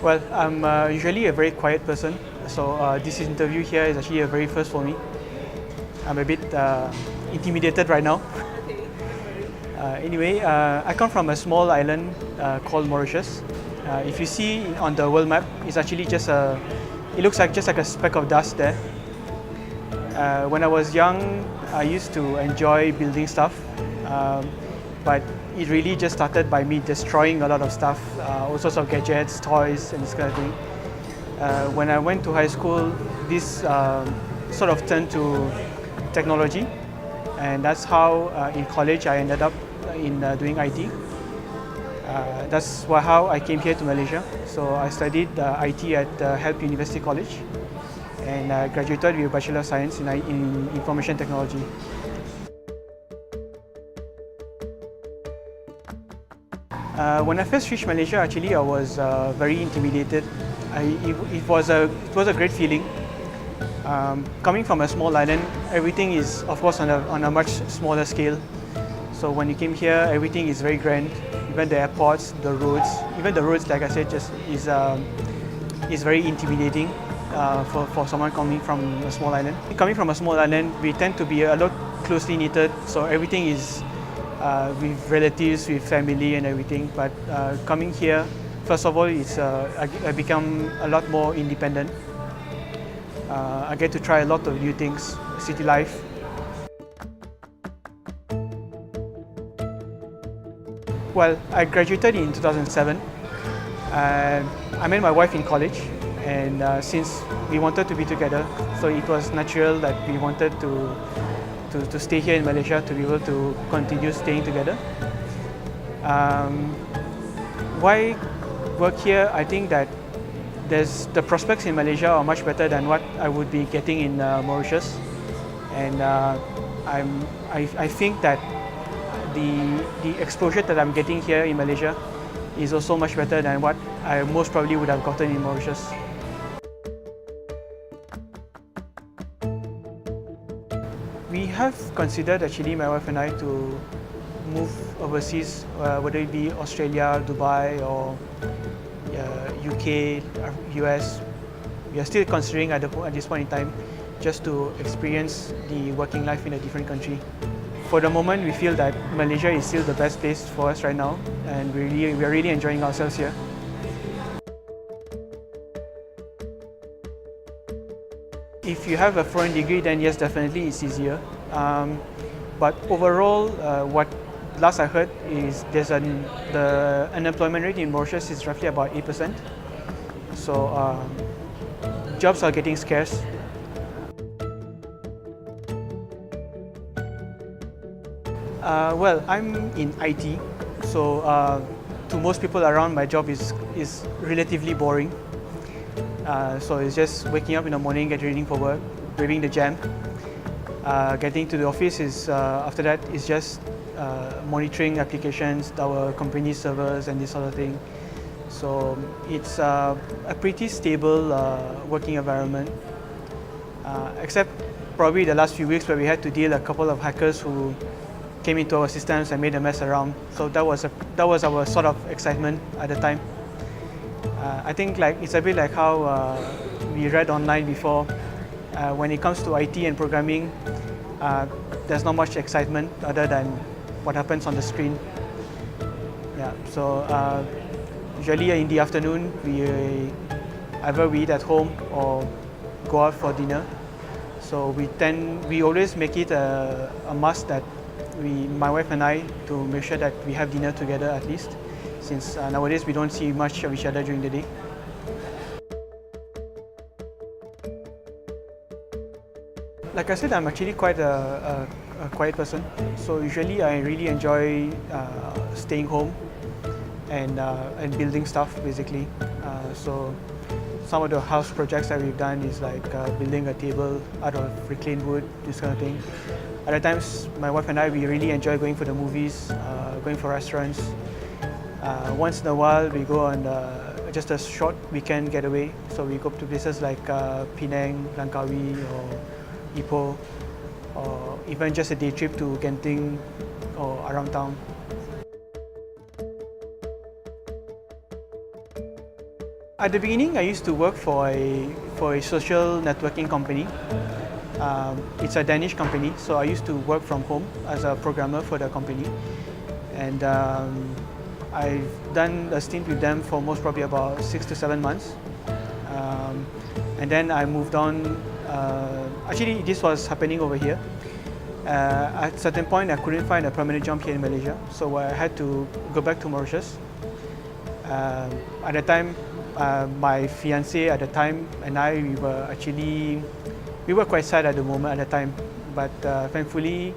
Well, I'm usually a very quiet person, so this interview here is actually a very first for me. I'm a bit intimidated right now. Anyway, I come from a small island called Mauritius. If you see on the world map, it's actually it looks like just like a speck of dust there. When I was young, I used to enjoy building stuff, but it really just started by me destroying a lot of stuff, all sorts of gadgets, toys, and this kind of thing. When I went to high school, this sort of turned to technology, and that's how in college I ended up in doing IT. That's how I came here to Malaysia. So I studied IT at Help University College, and I graduated with a Bachelor of Science in Information Technology. When I first reached Malaysia, actually I was very intimidated. It was a great feeling. Coming from a small island, everything is of course on a much smaller scale. So when you came here, everything is very grand. Even the airports, the roads, like I said, is very intimidating for someone coming from a small island. Coming from a small island, we tend to be a lot closely knitted. So everything is with relatives, with family and everything. But coming here, first of all, I become a lot more independent. I get to try a lot of new things, city life. Well, I graduated in 2007. I met my wife in college, and since we wanted to be together, so it was natural that we wanted to stay here in Malaysia to be able to continue staying together. Why work here? I think that the prospects in Malaysia are much better than what I would be getting in Mauritius, and I think that the exposure that I'm getting here in Malaysia is also much better than what I most probably would have gotten in Mauritius. We have considered, actually, my wife and I, to move overseas, whether it be Australia, Dubai, or UK, US. We are still considering at this point in time just to experience the working life in a different country. For the moment, we feel that Malaysia is still the best place for us right now, and we are really enjoying ourselves here. If you have a foreign degree, then yes, definitely it's easier. But overall, what last I heard is the unemployment rate in Mauritius is roughly about 8%. So jobs are getting scarce. Well, I'm in IT, so to most people around, my job is relatively boring. So it's just waking up in the morning, getting ready for work, braving the jam. Getting to the office after that is just monitoring applications, our company servers and this sort of thing. So it's a pretty stable working environment, except probably the last few weeks where we had to deal with a couple of hackers who came into our systems and made a mess around. So that was our sort of excitement at the time. I think it's a bit like how we read online before. When it comes to IT and programming, there's not much excitement other than what happens on the screen. Yeah. So usually in the afternoon, either we eat at home or go out for dinner. So we always make it a must that my wife and I, to make sure that we have dinner together at least, since nowadays we don't see much of each other during the day. Like I said, I'm actually quite a quiet person. So usually I really enjoy staying home and building stuff, basically. So some of the house projects that we've done is like building a table out of reclaimed wood, this kind of thing. Other times, my wife and I, we really enjoy going for the movies, going for restaurants. Once in a while, we go on just a short weekend getaway. So we go to places like Penang, Langkawi, or Ipoh, or even just a day trip to Genting or around town. At the beginning, I used to work for a social networking company. It's a Danish company, so I used to work from home as a programmer for the company. And I've done a stint with them for most probably about 6 to 7 months. And then I moved on. Actually, this was happening over here. At a certain point, I couldn't find a permanent job here in Malaysia, so I had to go back to Mauritius. At the time, my fiancée at the time and I, we were quite sad at the moment at the time, but thankfully,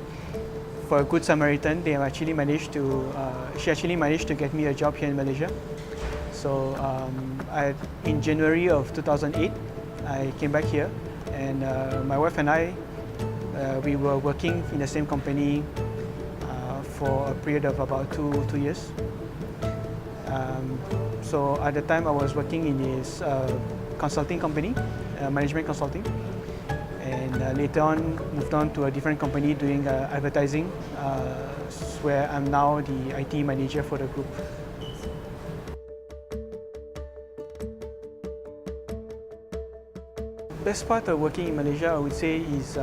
for a good Samaritan, she actually managed to get me a job here in Malaysia. So in January of 2008, I came back here, and my wife and I, we were working in the same company for a period of about two years. So at the time I was working in this consulting company, management consulting, and later on moved on to a different company doing advertising, where I'm now the IT manager for the group. Best part of working in Malaysia, I would say, is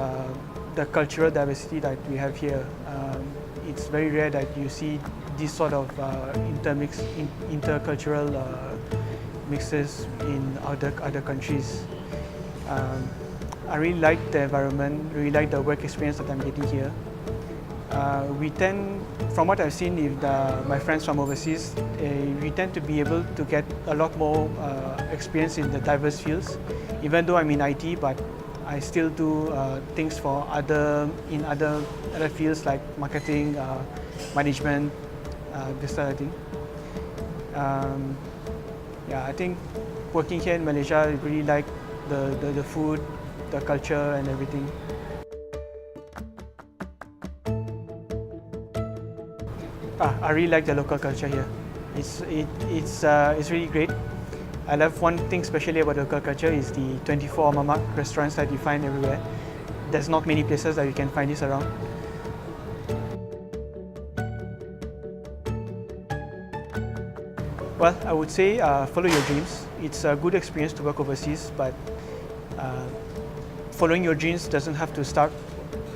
the cultural diversity that we have here. It's very rare that you see this sort of intercultural mixes in other countries. I really like the environment, really like the work experience that I'm getting here. We tend, from what I've seen with my friends from overseas, we tend to be able to get a lot more experience in the diverse fields. Even though I'm in IT, but I still do things for other fields like marketing, management, this sort of thing. Yeah, I think working here in Malaysia, I really like the food, the culture, and everything. I really like the local culture here. It's really great. I love one thing especially about local culture is the 24-hour mamak restaurants that you find everywhere. There's not many places that you can find this around. Well, I would say follow your dreams. It's a good experience to work overseas, but following your dreams doesn't have to start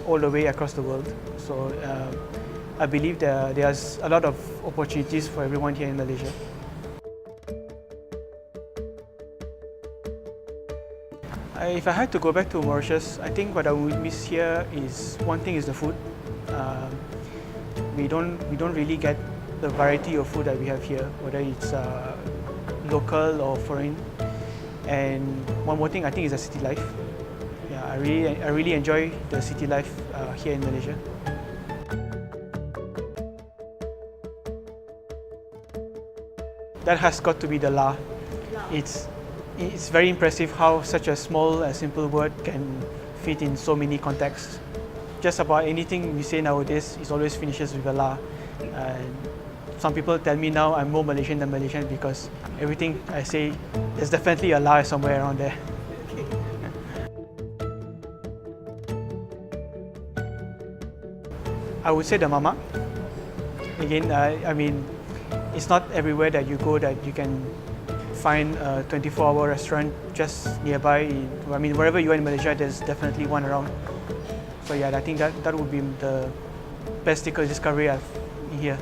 all the way across the world. So I believe there's a lot of opportunities for everyone here in Malaysia. If I had to go back to Mauritius, I think what I would miss here is, one thing is the food. We don't really get the variety of food that we have here, whether it's local or foreign. And one more thing I think is the city life. Yeah, I really enjoy the city life here in Malaysia. That has got to be the la. It's very impressive how such a small and simple word can fit in so many contexts. Just about anything we say nowadays, it always finishes with a la. Some people tell me now I'm more Malaysian than Malaysian because everything I say, there's definitely a la somewhere around there. I would say the mama. Again, I mean, it's not everywhere that you go that you can find a 24-hour restaurant just nearby. I mean, wherever you are in Malaysia, there's definitely one around. So yeah, I think that would be the best discovery I've here.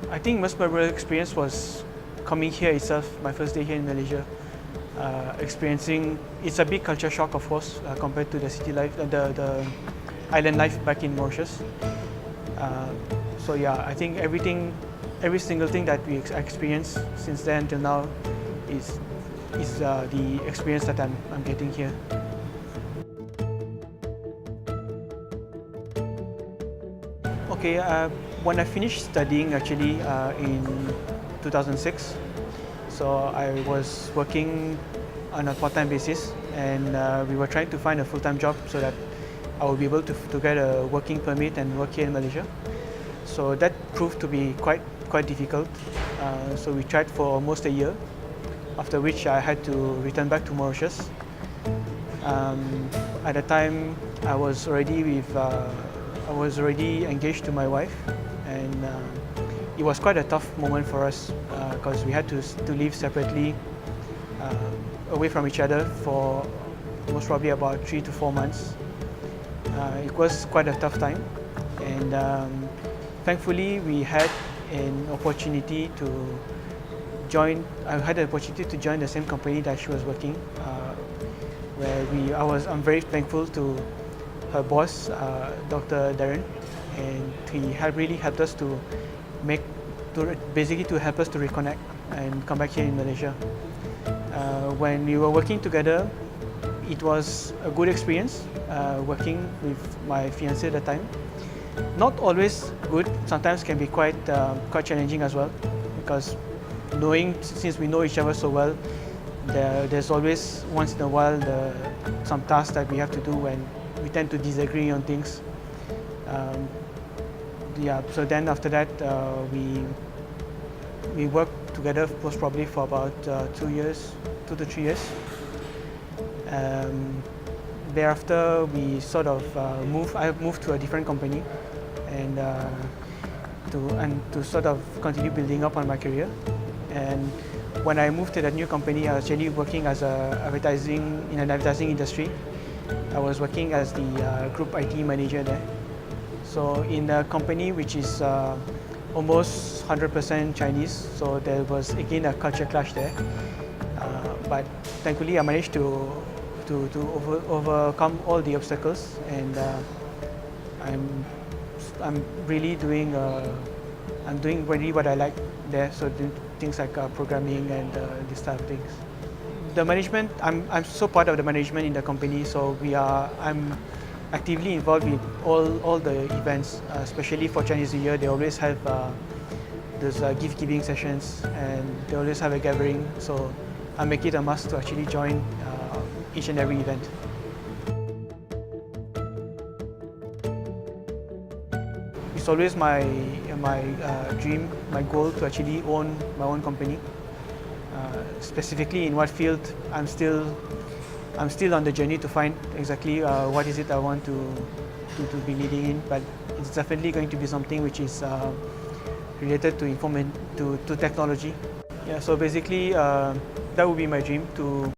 I think most memorable experience was coming here itself, my first day here in Malaysia. Experiencing, it's a big culture shock, of course, compared to the city life, the island life back in Mauritius. So yeah, I think every single thing that we experienced since then till now is the experience that I'm getting here. Okay, when I finished studying actually in 2006, so I was working on a part-time basis, and we were trying to find a full-time job so that I would be able to get a working permit and work here in Malaysia. So that proved to be quite difficult. So we tried for almost a year, after which I had to return back to Mauritius. At the time, I was already engaged to my wife, and it was quite a tough moment for us because we had to live separately, away from each other for most probably about 3 to 4 months. It was quite a tough time, and thankfully we had an opportunity to join. I had the opportunity to join the same company that she was working, I'm very thankful to her boss, Dr. Darren, and he really helped us to help us to reconnect and come back here in Malaysia. When we were working together, it was a good experience working with my fiancée at the time. Not always good, sometimes can be quite challenging as well, because since we know each other so well, there's always once in a while some tasks that we have to do when we tend to disagree on things. So then after that, we worked together most probably for about 2 to 3 years. Thereafter, I moved to a different company, and to sort of continue building up on my career. And when I moved to that new company, I was actually working in an advertising industry. I was working as the group IT manager there. So in a company which is almost 100% Chinese, so there was again a culture clash there. But thankfully, I managed to overcome all the obstacles, and I'm really doing really what I like there. So things like programming and this type of things. The management, I'm so part of the management in the company. So I'm actively involved in all the events, especially for Chinese New Year. They always have those gift giving sessions, and they always have a gathering. So I make it a must to actually join each and every event. It's always my dream, my goal to actually own my own company. Specifically in what field, I'm still on the journey to find exactly what is it I want to be leading in. But it's definitely going to be something which is related to technology. Yeah. So basically, that would be my dream, to